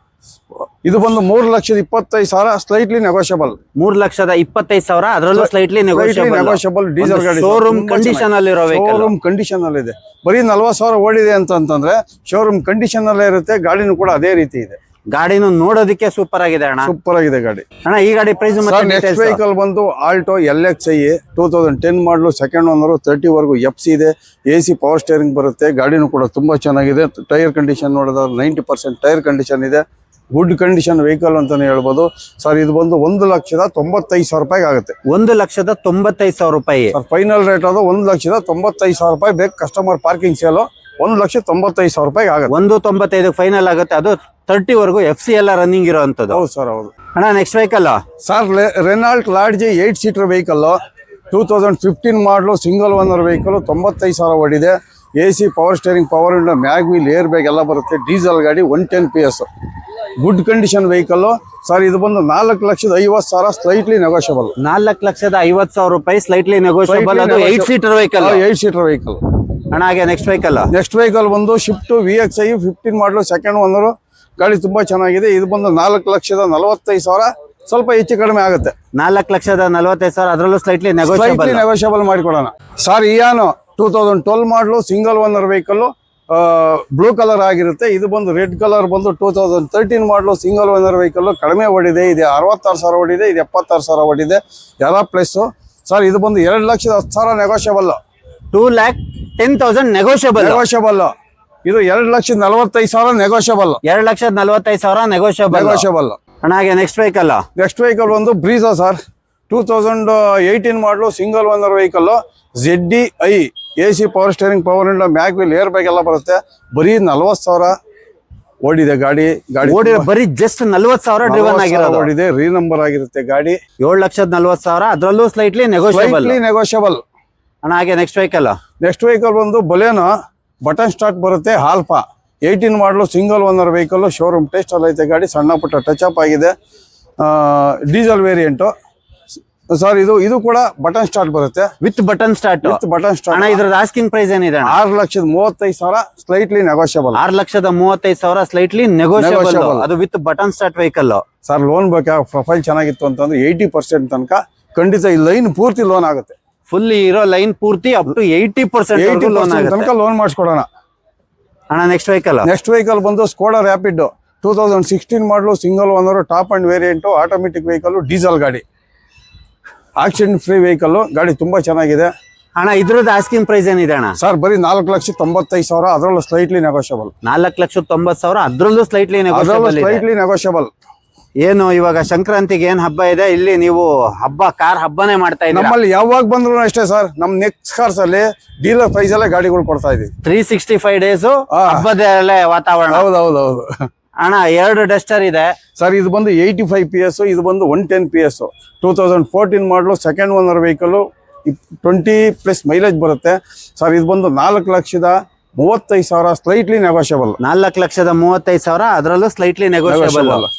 ಇದು ಬಂದು 3,25,000 ಸ್ಲೈಟ್ಲಿ ನೆಗೋಷಿಯಬಲ್. 3,25,000 ಅದರಲ್ಲೂ ಸ್ಲೈಟ್ಲಿ ನೆಗೋಷಿಯಬಲ್. ಡೀಸೆಲ್ ಗಾಡಿ, ಶೋರೂಮ್ ಕಂಡೀಷನ್ ಅಲ್ಲಿ ಇರೋ ಶೋರೂಮ್ ಕಂಡೀಷನ್ ಅಲ್ಲಿ ಇದೆ. ಬರೀ 40,000 ಓಡಿದೆ ಅಂತಂದ್ರೆ ಶೋರೂಮ್ ಕಂಡೀಷನ್ ಅಲ್ಲೇ ಇರುತ್ತೆ. ಗಾಡಿನೂ ಕೂಡ ಅದೇ ರೀತಿ ಇದೆ. ಗಾಡಿನೂ ನೋಡೋದಕ್ಕೆ ಸೂಪರ್ ಆಗಿದೆ ಅಣ್ಣ. ಸೂಪರ್ ಆಗಿದೆ ಗಾಡಿ ಅಣ್ಣ. ಈ ಗಾಡಿ ಪ್ರೈಸ್ ನೆಕ್ಸ್ಟ್ ವೆಹಿಕಲ್ ಬಂದು ಆಲ್ಟೋ LXi 2010 ಮಾಡಲು, ಸೆಕೆಂಡ್ ಓನರ್, 30 ವರೆಗೂ FC ಇದೆ. AC, ಪವರ್ ಸ್ಟೇರಿಂಗ್ ಬರುತ್ತೆ. ಗಾಡಿನೂ ಕೂಡ ತುಂಬಾ ಚೆನ್ನಾಗಿದೆ. ಟೈರ್ ಕಂಡೀಷನ್ ನೋಡಿದ್ರೆ 90% ಟೈರ್ ಕಂಡೀಷನ್ ಇದೆ. ಗುಡ್ ಕಂಡೀಷನ್ ವೆಹಿಕಲ್ ಅಂತಾನೆ ಹೇಳ್ಬೋದು ಸರ್. ಇದು ಬಂದು 1,95,000 ರೂಪಾಯಿಗೆ ಆಗುತ್ತೆ. 1,95,000 ರೂಪಾಯಿ ಸರ್. ಫೈನಲ್ ರೇಟ್ ಅದು 1,95,000 ರೂಪಾಯಿ. ಬೇಕು ಕಸ್ಟಮರ್ ಪಾರ್ಕಿಂಗ್ ಸೇಲು 1,95,000 ರೂಪಾಯಿಗೆ ಆಗುತ್ತೆ. 1,95 ಫೈನಲ್ ಆಗುತ್ತೆ. ಅದು 30 ವರೆಗೂ FC ಎಲ್ಲ ರನ್ನಿಂಗ್ ಇರೋಂಥದ್ದು. ಹೌದು ಸರ್, ಹೌದು ಅಣ್ಣ. Next vehicle sir, Renault Lodgy 8 seater vehicle, 2015 ಮಾಡಲು, ಸಿಂಗಲ್ ಓನರ್ ವೆಹಿಕಲ್, 95,000 ಓಡಿದೆ. AC, power steering, power window, mag wheel, air bag ಎಲ್ಲ ಬರುತ್ತೆ. ಡೀಸೆಲ್ ಗಾಡಿ, 110 PS, good condition vehicle sir. ಇದು ಬಂದು 4,50,000 ಸ್ಲೈಟ್ಲಿ ನೆಗೋಷಿಯಬಲ್. 4,50,000 ರೂಪಾಯಿ ಸ್ಲೈಟ್ಲಿ ನೆಗೋಷಿಯಬಲ್. ಅದು 8 ಸೀಟರ್ ವೆಹಿಕಲ್. 8 ಸೀಟರ್ ವೆಹಿಕಲ್ ಅಣ್ಣ. ಹಾಗೆ ನೆಕ್ಸ್ಟ್ ವೆಹಿಕಲ್ ಬಂದು ಶಿಫ್ಟ್ VXi 15 ಮಾಡಲು, ಸೆಕೆಂಡ್ ಓನರ್. ಗಾಡಿ ತುಂಬಾ ಚೆನ್ನಾಗಿದೆ. ಇದು ಬಂದು 4,45,000, ಸ್ವಲ್ಪ ಹೆಚ್ಚು ಕಡಿಮೆ ಆಗುತ್ತೆ. 4,45,000 ಅದರಲ್ಲೂ ಸ್ಲೈಟ್ಲಿ ನೆಗೋಷಿಯಬಲ್ ಮಾಡಿಕೊಡೋಣ ಸರ್. ಇಯಾನೋ 2012 ಮಾಡಲು, single owner vehicle, blue colour ಆಗಿರುತ್ತೆ. ಇದು ಬಂದು ರೆಡ್ ಕಲರ್ ಬಂದು 2013 ಮಾಡಲು, ಸಿಂಗಲ್ ಓನರ್ ವೆಹಿಕಲ್, ಕಡಿಮೆ ಓಡಿದೆ. ಇದೆ 66,000 ಓಡಿದೆ. ಇದು 76,000 ಓಡಿದೆ. ಎಲ್ಲ ಪ್ಲಸ್ ಸರ್. ಇದು ಬಂದು 2,10,000 ನೆಗೋಷಿಯಬಲ್. 2,10,000 ನೆಗೋಷಿಯಬಲ್. ಇದು 2,45,000 ನೆಗೋಷಿಯಬಲ್. 2,45,000 ನೆಗೋಷಿಯಬಲ್. ಅಣ್ಣ. ಹಾಗೆ ನೆಕ್ಸ್ಟ್ ವೆಹಿಕಲ್ ಒಂದು ಬ್ರೀಜಾ ಸರ್. 2018 ಮಾಡಲು, single owner vehicle, ZDi, AC, power steering, power window, mag wheel, air bag ಎಲ್ಲ ಬರುತ್ತೆ. ಬರೀ 40,000 ಓಡಿದೆ. ಗಾಡಿ ಬರೀ ಜಸ್ಟ್ 40,000 ಡ್ರಿವನ್ ಆಗಿರೋದು. ಓಡಿದೆ. ರೀನಂಬರ್ ಆಗಿರುತ್ತೆ ಗಾಡಿ. 7,40,000 ಅದರಲ್ಲೂ ಸ್ಲೈಟ್ಲಿ ನೆಗೋಷಿಯಬಲ್. ಅಣ್ಣ. ಹಾಗೆ ನೆಕ್ಸ್ಟ್ ವೆಹಿಕಲ್ ಬಂದು ಬೊಲೆನೋ, ಬಟನ್ ಸ್ಟಾರ್ಟ್ ಬರುತ್ತೆ. Alpha 18 model, single owner vehicle, showroom test ಅಲ್ಲಿ ಐತೆ ಗಾಡಿ. ಸಣ್ಣ ಪುಟ್ಟ ಟಚ್ ಅಪ್ ಆಗಿದೆ. Diesel variant sir. ಇದು ಕೂಡ ಬಟನ್ ಸ್ಟಾರ್ಟ್ ಬರುತ್ತೆ. With button start. ಅಣ್ಣ. ಇದ್ರದ್ದು ಆಸ್ಕಿಂಗ್ ಪ್ರೈಸ್ ಏನಿದೆ? 6,35,000 ಸ್ಲೈಟ್ಲಿ ನೆಗೋಷಿಯಬಲ್. 6,35,000 slightly negotiable. ಅದು with button start vehicle sir. Loan ಬೇಕಾ, ಪ್ರೊಫೈಲ್ ಚೆನ್ನಾಗಿತ್ತು ಅಂತಂದ್ರೆ 80% ತನಕ ಖಂಡಿತ ಈ ಲೈನ್ ಪೂರ್ತಿ ಲೋನ್ ಆಗುತ್ತೆ. ಫುಲ್ ಇರೋ ಲೈನ್ ಪೂರ್ತಿ ಅಪ್ ಟು 80% ತನಕ ಲೋನ್ ಮಾಡಿಸ್ಕೊಡೋಣ ಅಣ್ಣ. ನೆಕ್ಸ್ಟ್ ವೆಹಿಕಲ್ ಬಂದು ಸ್ಕೋಡಾ ರ್ಯಾಪಿಡ್ 2016 ಮಾಡಲು, single owner, top and variant, automatic vehicle, diesel ಗಾಡಿ. ಆಕ್ಸಿಡೆಂಟ್ ಫ್ರೀ ವೆಹಿಕಲ್, ಗಾಡಿ ತುಂಬಾ ಚೆನ್ನಾಗಿದೆ. ಅಣ್ಣ ಇದ್ರದ್ದು ಆಸ್ಕಿಂಗ್ ಪ್ರೈಸ್ ಏನಿದೆ ಅಣ್ಣ? ಸರ್ ಬರೀ 4,95,000, ಅದರಲ್ಲೂ ಸ್ಲೈಟ್ಲಿ ನೆಗೋಷಿಯಬಲ್. 4,90,000, ಅದ್ರಲ್ಲೂ ಸ್ಲೈಟ್ಲಿ ನೆಗೋಷಿಯಬಲ್. ಏನು ಇವಾಗ ಸಂಕ್ರಾಂತಿಗೆ ಏನ್ ಹಬ್ಬ ಇದೆ, ಇಲ್ಲಿ ನೀವು ಕಾರ್ ಹಬ್ಬನೇ ಮಾಡ್ತಾ ಇದ್ದೀರಾ? ನಮ್ಮಲ್ಲಿ ಯಾವಾಗ ಬಂದ್ರು ಅಷ್ಟೇ ಸರ್, ನಮ್ ನೆಕ್ಸ್ಟ್ ಕಾರ್ಸ್ ಅಲ್ಲಿ ಡೀಲರ್ ಪ್ರೈಸ್ ಅಲ್ಲೇ ಗಾಡಿಗಳು ಕೊಡ್ತಾ ಇದೀವಿ. 365 ಡೇಸ್ ಹಬ್ಬದಲ್ಲೇ ವಾತಾವರಣ. ಹೌದೌದು. ಅಣ್ಣ 2 ಡಸ್ಟರ್ ಇದೆ ಸರ್, ಇದು ಬಂದು 85 PS, ಇದು ಬಂದು 110 PS. 2014 ಮಾಡಲು, ಸೆಕೆಂಡ್ ಓನರ್ ವೆಹಿಕಲ್, 20+ ಮೈಲೇಜ್ ಬರುತ್ತೆ ಸರ್. ಇದು ಬಂದು 4,35,000, ಸ್ಲೈಟ್ಲಿ ನೆಗೋಷಿಯಬಲ್. 4,35,000, ಅದರಲ್ಲೂ ಸ್ಲೈಟ್ಲಿ ನೆಗೋಷಿಯಬಲ್.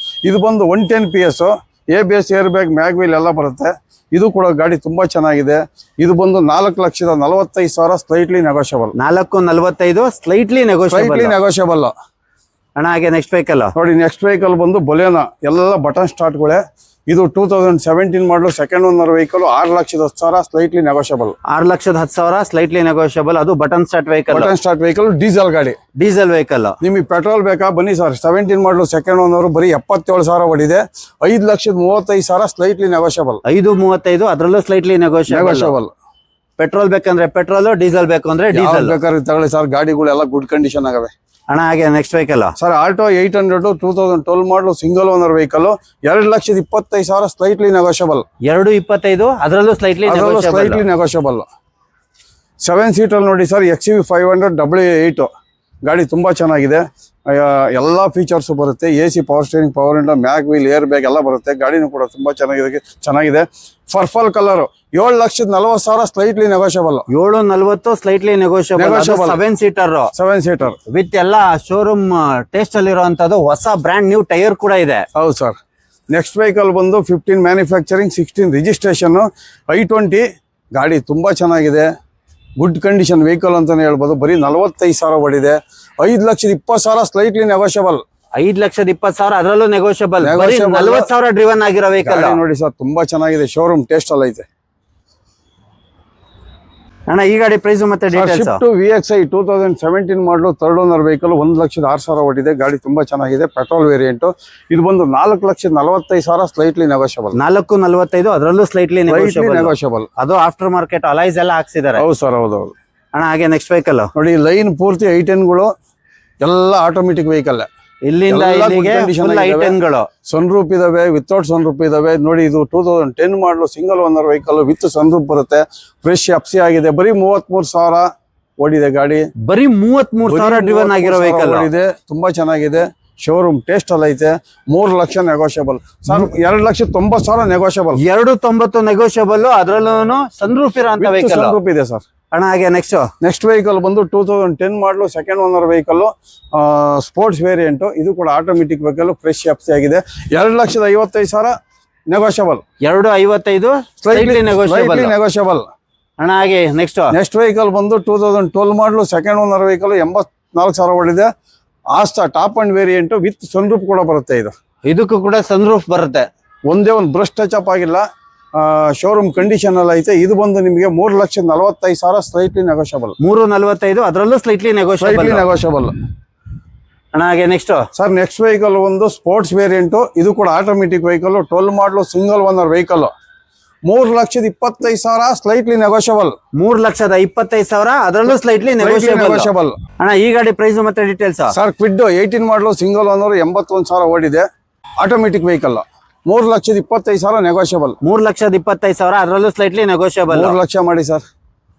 ಇದು ಬಂದು 110 PS, ABS, air bag, mag wheel ಎಲ್ಲ ಬರುತ್ತೆ. ಇದು ಕೂಡ ಗಾಡಿ ತುಂಬಾ ಚೆನ್ನಾಗಿದೆ. ಇದು ಬಂದು 4,45,000, ಸ್ಲೈಟ್ಲಿ ನೆಗೋಷಿಯಬಲ್. 4,45, slightly negotiable. ಅಣ್ಣ ಹಾಗೆ ನೆಕ್ಸ್ಟ್ ವೆಹಿಕಲ್ ನೋಡಿ. ನೆಕ್ಸ್ಟ್ ವೆಹಿಕಲ್ ಬಂದು ಬೊಲೆನೋ, ಎಲ್ಲ ಬಟನ್ ಸ್ಟಾರ್ಟ್ಗಳೇ. ಇದು 2017 ಮಾಡಲು, second owner vehicle, 6,10,000, slightly negotiable. 6,10,000, slightly negotiable. ಅದು ಬಟನ್ ಸ್ಟಾರ್ಟ್ ವೆಹಿಕಲ್, ಡೀಸೆಲ್ ಗಾಡಿ. Diesel vehicle. ನಿಮಗೆ ಪೆಟ್ರೋಲ್ ಬೇಕಾ ಬನ್ನಿ ಸರ್. 17 ಮಾಡಲು, ಸೆಕೆಂಡ್ ಓನರ್, ಬರೀ 77,000 ಹೊಡಿದೆ. 5,35,000, ಸ್ಲೈಟ್ಲಿ ನೆಗೋಷಿಯಬಲ್. 5,35, ಅದರಲ್ಲೂ ಸ್ಲೈಟ್ಲಿ ನೆಗೋಷಿಯಬಲ್. ಪೆಟ್ರೋಲ್ ಬೇಕಂದ್ರೆ ಪೆಟ್ರೋಲ್, ಡೀಸೆಲ್ ಬೇಕು ಅಂದ್ರೆ ಡೀಸೆಲ್. ಬೇಕಾದ್ರೆ ತಗೊಳ್ಳಿ ಸರ್, ಗಾಡಿಗಳೆಲ್ಲ ಗುಡ್ ಕಂಡೀಷನ್ ಆಗವೆ. ಅಣ್ಣ ಹಾಗೆ ನೆಕ್ಸ್ಟ್ ವೆಹಿಕಲ್ ಸರ್, ಆಲ್ಟೋ 800, 2012 ಮಾಡಲು, single owner vehicle, 2,25,000, slightly negotiable. 2,25, ಅದರಲ್ಲೂ ಸ್ಲೈಟ್ಲಿ ನೆಗೋಷಿಯಬಲ್. 7 ಸೀಟರ್ ನೋಡಿ ಸರ್, XUV 500 W8 ಗಾಡಿ ತುಂಬಾ ಚೆನ್ನಾಗಿದೆ. ಎಲ್ಲಾ ಫೀಚರ್ಸ್ ಬರುತ್ತೆ. AC, power steering, power window, mag wheel, air bag ಎಲ್ಲ ಬರುತ್ತೆ. ಗಾಡಿನೂ ಕೂಡ ತುಂಬಾ ಚೆನ್ನಾಗಿದೆ. Purple colour, 7,40,000, slightly negotiable. 7,40, slightly negotiable. 7 seater with ಎಲ್ಲ ಶೋರೂಮ್ ಟೇಸ್ಟ್ ಅಲ್ಲಿರುವಂತದ್ದು, ಹೊಸ ಬ್ರ್ಯಾಂಡ್ ನ್ಯೂ ಟೈರ್ ಕೂಡ ಇದೆ. ಹೌದು ಸರ್. ನೆಕ್ಸ್ಟ್ ವೆಹಿಕಲ್ ಬಂದು 15 ಮ್ಯಾನುಫ್ಯಾಕ್ಚರಿಂಗ್, 16 ರಿಜಿಸ್ಟ್ರೇಷನ್, I20 ಗಾಡಿ ತುಂಬಾ ಚೆನ್ನಾಗಿದೆ. ಗುಡ್ ಕಂಡೀಷನ್ ವೆಹಿಕಲ್ ಅಂತಾನೆ ಹೇಳ್ಬೋದು. ಬರೀ 45,000 ಹೊಡಿದೆ. 5,20,000, ಸ್ಲೈಟ್ಲಿ ನೆಗೋಷಿಯಬಲ್. 5,20,000, ಅದರಲ್ಲೂ ನೆಗೋಷಿಯಬಲ್. 40,000 ಡ್ರಿವನ್ ಆಗಿರೋ ವೆಹಿಕಲ್ ನೋಡಿ ಸರ್, ತುಂಬಾ ಚೆನ್ನಾಗಿದೆ. ಶೋರೂಮ್ ಟೇಸ್ಟ್ ಅಲ್ಲಿ ಐತೆ. ಅಣ್ಣ ಈ ಗಾಡಿ ಪ್ರೈಸ್ ಮತ್ತೆ ಡೀಟೇಲ್ಸ್? ಸ್ವಿಫ್ಟ್ VXI 2017 ಮಾಡಲು, ಥರ್ಡ್ ಓನರ್ ವೆಹಿಕಲ್, 1,06,000 ಹೊಡಿದೆ. ಗಾಡಿ ತುಂಬಾ ಚೆನ್ನಾಗಿದೆ. Petrol variant. ಇದು ಬಂದು 4,45,000, ಸ್ಲೈಟ್ಲಿ ನೆಗೋಷಿಯಬಲ್. 4,45, ಅದರಲ್ಲೂ ಸ್ಲೈಟ್ಲಿ ನೆಗೋಷಿಯಬಲ್. ಅದು ಆಫ್ಟರ್ ಮಾರ್ಕೆಟ್ ಅಲೈಸ್ ಎಲ್ಲ ಹಾಕ್ಸಿದ್ದಾರೆ. ಹೌದು ಸರ್, ಹೌದೌದು. ಅಣ್ಣ ಹಾಗೆ ನೆಕ್ಸ್ಟ್ ವೆಹಿಕಲ್ ನೋಡಿ. ಲೈನ್ ಪೂರ್ತಿ I10ಗಳು, ಎಲ್ಲ ಆಟೋಮೆಟಿಕ್ ವೆಹಿಕಲ್. ಇಲ್ಲಿಂದ ಇಲ್ಲಿಗೆ ಫುಲ್ I10ಗಳು. ಸನ್ರೂಪ್ ಇದಾವೆ, ವಿತೌಟ್ ಸನ್ರೂಪ್ ಇದಾವೆ. ನೋಡಿ, ಇದು 2010 ಮಾಡಲು, ಸಿಂಗಲ್ ಓನರ್ ವೆಹಿಕಲ್, ವಿತ್ ಸನ್ರೂಪ್ ಬರುತ್ತೆ. ಫ್ರೆಶ್ FC ಆಗಿದೆ. ಬರೀ 33,000 ಓಡಿದೆ ಗಾಡಿ. ಬರೀ 33,000 ಡ್ರಿವನ್ ಆಗಿರೋ ವೆಹಿಕಲ್ ಇದೆ. ತುಂಬಾ ಚೆನ್ನಾಗಿದೆ. ಶೋರೂಮ್ ಟೇಸ್ಟ್ ಅಲ್ಲಿ ಐತೆ. 3 lakh negotiable sir. 2,90,000 negotiable. 2,90 negotiable. ಅದರಲ್ಲೂ ಸನ್ರೂಫ್ ಇರೋ ವೆಹಿಕಲ್. ಸನ್ರೂಪ್ ಇದೆ ಸರ್. ಅಣ್ಣ ಹಾಗೆ ನೆಕ್ಸ್ಟ್ ವೆಹಿಕಲ್ ಬಂದು 2010 ಮಾಡಲು, second owner vehicle, sports variant. ಇದು ಕೂಡ ಆಟೋಮೆಟಿಕ್ ವೆಹಿಕಲ್, ಫ್ರೆಶ್ FC ಆಗಿದೆ. 2,55,000 ನೆಗೋಷಿಯಬಲ್. 2,55, slightly negotiable. ಅಣ್ಣ ಹಾಗೆ ನೆಕ್ಸ್ಟ್ ವೆಹಿಕಲ್ ಬಂದು 2012 ಮಾಡಲು, ಸೆಕೆಂಡ್ ಓನರ್ ವೆಹಿಕಲ್, 84,000 ಹೊಡಿದೆ. Asta top end variant, with sunroof ಕೂಡ ಬರುತ್ತೆ. ಇದಕ್ಕೂ ಕೂಡ ಸನ್ರೂಫ್ ಬರುತ್ತೆ. ಒಂದೇ ಒಂದು ಬ್ರಷ್ ಟಚ್ ಅಪ್ ಆಗಿಲ್ಲ. ಶೋರೂಮ್ ಕಂಡೀಷನ್ ಅಲ್ಲಿ ಐತೆ. ಇದು ಬಂದು ನಿಮಗೆ 3,45,000, ಸ್ಲೈಟ್ಲಿ ನೆಗೋಷಿಯಬಲ್. 3,45, ಅದರಲ್ಲೂ ಸ್ಲೈಟ್ಲಿ ನೆಗೋಷಿಯಬಲ್. ಅಣ್ಣ ಹಾಗೆ ಸರ್, ನೆಕ್ಸ್ಟ್ ವೆಹಿಕಲ್ ಒಂದು ಸ್ಪೋರ್ಟ್ಸ್ ವೇರಿಯಂಟ್. ಇದು ಕೂಡ ಆಟೋಮೆಟಿಕ್ ವೆಹಿಕಲ್, 12 ಮಾಡಲು, single owner vehicle, 3,25,000, slightly negotiable. 3,25,000, ಅದರಲ್ಲೂ ಸ್ಲೈಟ್ಲಿ ನೆಗೋಷಿಯಬಲ್. ಅಣ್ಣ ಈ ಗಾಡಿ ಪ್ರೈಸ್ ಮತ್ತೆ details? Sir, Kwid 18 model, single owner, 81,000 ಓಡಿದೆ. Automatic vehicle, 3,25,000 negotiable. 3,25,000, ಅದರಲ್ಲೂ ಸ್ಲೈಟ್ಲಿ ನೆಗೋಷಿಯಬಲ್. 3 ಲಕ್ಷ ಮಾಡಿ ಸರ್.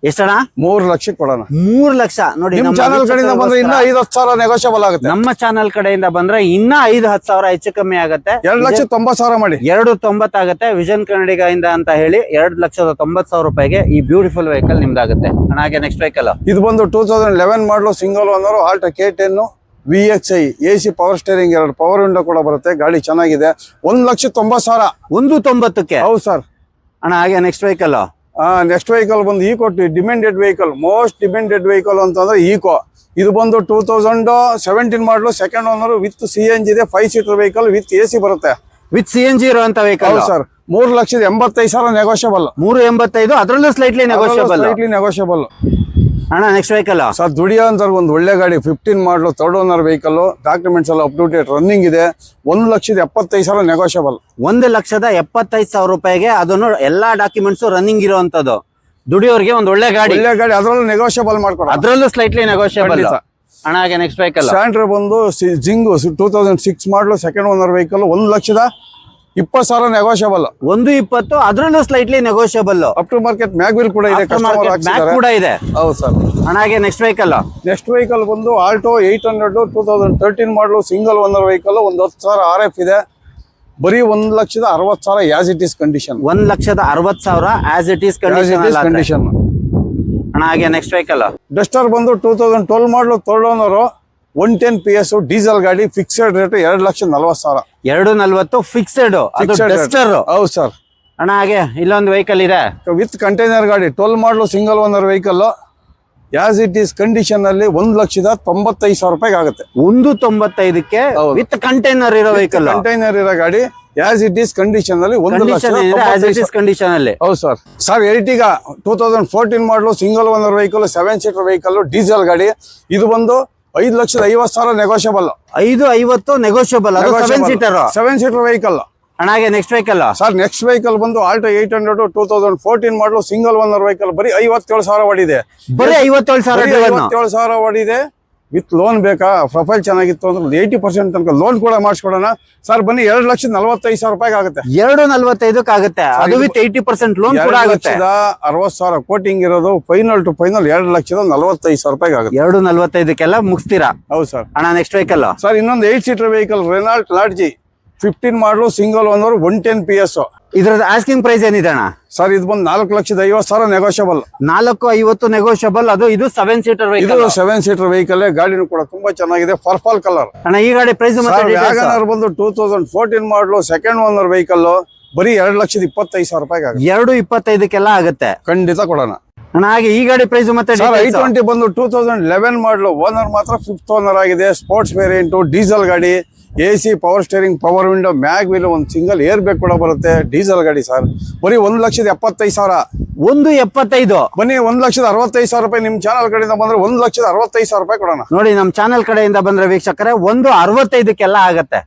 ಎಷ್ಟಣ್ಣ? 3 ಲಕ್ಷಕ್ಕೆ ಕೊಡೋಣ. 3 ಲಕ್ಷ ನೋಡಿ. ನಮ್ಮ ಚಾನಲ್ ಕಡೆಯಿಂದ ಬಂದ್ರೆ ಇನ್ನ 5,10,000 ನೆಗೋಷಿಯಬಲ್ ಆಗುತ್ತೆ. ನಮ್ಮ ಚಾನಲ್ ಕಡೆಯಿಂದ ಬಂದ್ರೆ ಇನ್ನ 5,10,000 ಹೆಚ್ಚು ಕಮ್ಮಿ ಆಗುತ್ತೆ. 2,90,000 ಮಾಡಿ. 2,90 ಆಗುತ್ತೆ. ವಿಷನ್ ಕನ್ನಡಿಗರಿಂದ ಅಂತ ಹೇಳಿ 2,90,000 ರೂಪಾಯಿಗೆ ಈ ಬ್ಯೂಟಿಫುಲ್ ವೆಹಿಕಲ್ ನಿಮ್ದಾಗುತ್ತೆ. ಅಣ್ಣ ಹಾಗೆ ನೆಕ್ಸ್ಟ್ ವೆಹಿಕಲ್ ಇದು ಬಂದು 2011 ಮಾಡಲು, single owner, Alto K10 VXI, AC, power steering, 2 power window ಕೂಡ ಬರುತ್ತೆ. ಗಾಡಿ ಚೆನ್ನಾಗಿದೆ. 1,90,000. 1,90ಕ್ಕೆ. ಹೌದು ಸರ್. ಅಣ್ಣ ಹಾಗೆ ನೆಕ್ಸ್ಟ್ ವೆಹಿಕಲ್ ನೆಕ್ಸ್ಟ್ ವೆಹಿಕಲ್ ಬಂದು Eeco, demanded vehicle, most demanded vehicle ಅಂತಂದ್ರೆ ಈಕೋ. ಇದು ಬಂದು 2017 ಮಾಡಲು, ಸೆಕೆಂಡ್ ಓನರ್, ವಿತ್ CNG ಇದೆ. 5 ಸೀಟರ್ ವೆಹಿಕಲ್, ವಿತ್ AC ಬರುತ್ತೆ. ವಿತ್ CNG ಇರುವಂತ ವೆಹಿಕಲ್ ಸರ್. 3,85,000 ನೆಗೋಷಿಯಬಲ್. 3,85, ಅದರಲ್ಲೂ ಸ್ಲೈಟ್ಲಿ ನೆಗೋಷಿಯಬಲ್. ಅಣ್ಣ ನೆಕ್ಸ್ಟ್ ವೆಹಿಕಲ್ ಸರ್ ದುಡಿಯೋ ಅಂತ ಒಂದು ಒಳ್ಳೆ ಗಾಡಿ 15 ಮಾಡಲು 3rd ಓನರ್ ವೆಹಿಕಲ್, ಡಾಕ್ಯುಮೆಂಟ್ಸ್ ಎಲ್ಲ ಅಪ್ ಟು ಡೇಟ್ ರನ್ನಿಂಗ್ ಇದೆ. 1,75,000 ನೆಗೋಷಿಯಬಲ್. 1,75,000 ರೂಪಾಯಿಗೆ ಅದನ್ನು ಎಲ್ಲಾ ಡಾಕ್ಯುಮೆಂಟ್ಸ್ ರನ್ನಿಂಗ್ ಇರುವಂತದ್ದು. ದುಡಿಯೋರಿಗೆ ಒಂದು ಒಳ್ಳೆ ಗಾಡಿ, ಅದರಲ್ಲೂ ನೆಗೋಷಿಯಬಲ್ ಮಾಡ್ಕೊಡ, ಅದ್ರಲ್ಲೂ ಸ್ಲೈಟ್ಲಿ ನೆಗೋಷಿಯಬಲ್. ಅಣ್ಣ ಹಾಗೆ ನೆಕ್ಸ್ಟ್ ವೆಹಿಕಲ್ ಸ್ಯಾಂಟ್ರ್ ಬಂದು ಜಿಂಗು 2006 ಮಾಡಲು 2nd ಓನರ್ ವೆಹಿಕಲ್, 1,20,000 ನೆಗೋಷಿಯಬಲ್. 1,20,000 ಅದ್ರಲ್ಲೂ slightly negotiable. Up to market ಮ್ಯಾಗ್ವಿಲ್ ಕೂಡ ಇದೆ, ಕಸ್ಟಮರ್ ಹಾಕ್ಸಿದ್ದಾರೆ ಕೂಡ ಇದೆ. ಹೌದು ಸರ್. ಅಣ್ಣ ಹಾಗೆ ನೆಕ್ಸ್ಟ್ ವೆಹಿಕಲ್ ಬಂದು ಆಲ್ಟೋ 800 2013 ಮಾಡಲು ಸಿಂಗಲ್ ಓನರ್ ವೆಹಿಕಲ್, 10,000 RF ಇದೆ. ಬರೀ 1,60,000 as it is condition. 1,60,000 as it is condition. ಅಣ್ಣ ಹಾಗೆ ನೆಕ್ಸ್ಟ್ ವೆಹಿಕಲ್ ಡಸ್ಟರ್ ಬಂದು 2012 ಮಾಡಲು 3rd ಓನರ್, 110 PS ಡೀಸೆಲ್ ಗಾಡಿ, ಫಿಕ್ಸೆಡ್ ರೇಟ್ 2,40,000. 2,40,000 ಫಿಕ್ಸೆಡ್. ಹೌದು ಸರ್. ಅಣ್ಣ ಹಾಗೆ ಇಲ್ಲೊಂದು ವೆಹಿಕಲ್ ಇದೆ ವಿತ್ ಕಂಟೈನರ್ ಗಾಡಿ, 12 ಮಾಡಲು single owner vehicle, as it is condition ಅಲ್ಲಿ 1,95,000 ರೂಪಾಯಿಗೆ ಆಗುತ್ತೆ. 195ಕ್ಕೆ ವಿತ್ ಕಂಟೈನರ್ ಇರೋ ವೆಹಿಕಲ್, ಕಂಟೈನರ್ ಇರೋ ಗಾಡಿ ಆಸ್ ಇಟ್ ಈಸ್ ಕಂಡೀಷನ್ ಅಲ್ಲಿ 1,95,000 ಕಂಡೀಷನ್ ಅಲ್ಲಿ. ಹೌದು ಸರ್. ಸರ್ ಎರ್ಟಿಗಾ 2014 ಮಾಡಲು single owner vehicle, 7 seater vehicle, diesel ಗಾಡಿ. ಇದು ಬಂದು 5,50,000 ನೆಗೋಷಿಯಬಲ್. 5,50,000 ನೆಗೋಷಿಯಬಲ್. 7 seater vehicle. ಅಣ್ಣ ಹಾಗೆ next vehicle sir next vehicle ಬಂದು ಆಲ್ಟೋ 800 2014 ಮಾಡಲು ಸಿಂಗಲ್ ಓನರ್ ವೆಹಿಕಲ್, ಬರೀ 57,000 ಹೊಡಿದೆ. ಬರೀ 57,000 ಹೊಡಿದೆ. ವಿತ್ ಲೋನ್ ಬೇಕಾ, ಪ್ರೊಫೈಲ್ ಚೆನ್ನಾಗಿತ್ತು ಅಂದ್ರೆ 80% ತನಕ ಲೋನ್ ಕೂಡ ಮಾಡಿಸ್ಕೊಡೋಣ ಸರ್. ಬನ್ನಿ 2,45,000 ರೂಪಾಯಿಗೆ ಆಗುತ್ತೆ. 2,45 ಆಗುತ್ತೆ. ಅದು ವಿತ್ 80% ಲೋನ್ ಕೂಡ ಆಗುತ್ತೆ. 2,60,000 ಕೋಟಿಂಗ್ ಇರೋದು. ಫೈನಲ್ ಟು ಫೈನಲ್ 2,45,000 ರೂಪಾಯಿಗೆ ಆಗುತ್ತೆ. 2,45ಕ್ಕೆಲ್ಲ ಮುಗಿಸ್ತೀರಾ? ಹೌದು ಸರ್. ಅಣ್ಣ ನೆಕ್ಸ್ಟ್ ವೆಹಿಕಲ್ ಸರ್ ಇನ್ನೊಂದು 8 ಸೀಟರ್ ವೆಹಿಕಲ್, ರೆನಾಲ್ಟ್ ಲಾಡ್ಜಿ 15 ಮಾಡಲು ಸಿಂಗಲ್ ಓನರ್, 110 PS. ಇದ್ರದ್ದು ಆಸ್ಕಿಂಗ್ ಪ್ರೈಸ್ ಏನಿದೆ ಅಣ್ಣ? ಸರ್ ಇದು ಬಂದು 4,50,000 ನೆಗೋಷಿಯಬಲ್. 4,50,000 ನೆಗೋಷಿಯಬಲ್. ಇದು 7 ಸೀಟರ್ ವೆಹಿಕಲ್. 7 seater vehicle. ಗಾಡಿನೂ ಕೂಡ ತುಂಬಾ ಚೆನ್ನಾಗಿದೆ, ಪರ್ಪಲ್ ಕಲರ್. ಅಣ್ಣ ಈ ಗಾಡಿ ಪ್ರೈಸ್ ವ್ಯಾಗನರ್ ಬಂದು 2014 ಮಾಡಲು 2nd ಓನರ್ ವೆಹಿಕಲ್, ಬರೀ 2,25,000 ರೂಪಾಯಿಗೆ ಆಗುತ್ತೆ. 2,25ಕ್ಕೆಲ್ಲ ಆಗುತ್ತೆ. ಖಂಡಿತ ಕೊಡೋಣ. ಅಣ್ಣ ಹಾಗೆ ಈ ಗಾಡಿ ಪ್ರೈಸ್ ಮತ್ತೆ i20 ಬಂದು 2011 ಮಾಡಲು, ಓನರ್ ಮಾತ್ರ 5th ಓನರ್ ಆಗಿದೆ. ಸ್ಪೋರ್ಟ್ಸ್ ವೇರಿಯಂಟ್, ಡೀಸೆಲ್ ಗಾಡಿ, AC, power steering, power window, mag wheel, ಒಂದು ಸಿಂಗಲ್ ಏರ್ ಬ್ಯಾಗ್ ಕೂಡ ಬರುತ್ತೆ. ಡೀಸೆಲ್ ಗಾಡಿ ಸರ್, ಬರೀ 1,75,000. 1,75,000. ಬನ್ನಿ 1,65,000 ರೂಪಾಯಿ ನಿಮ್ ಚಾನಲ್ ಕಡೆಯಿಂದ ಬಂದ್ರೆ 1,65,000 ರೂಪಾಯಿ ಕೊಡೋಣ. ನೋಡಿ ನಮ್ ಚಾನಲ್ ಕಡೆಯಿಂದ ಬಂದ್ರೆ ವೀಕ್ಷಕರೇ 1,65,000ಕ್ಕೆಲ್ಲ ಆಗತ್ತೆ.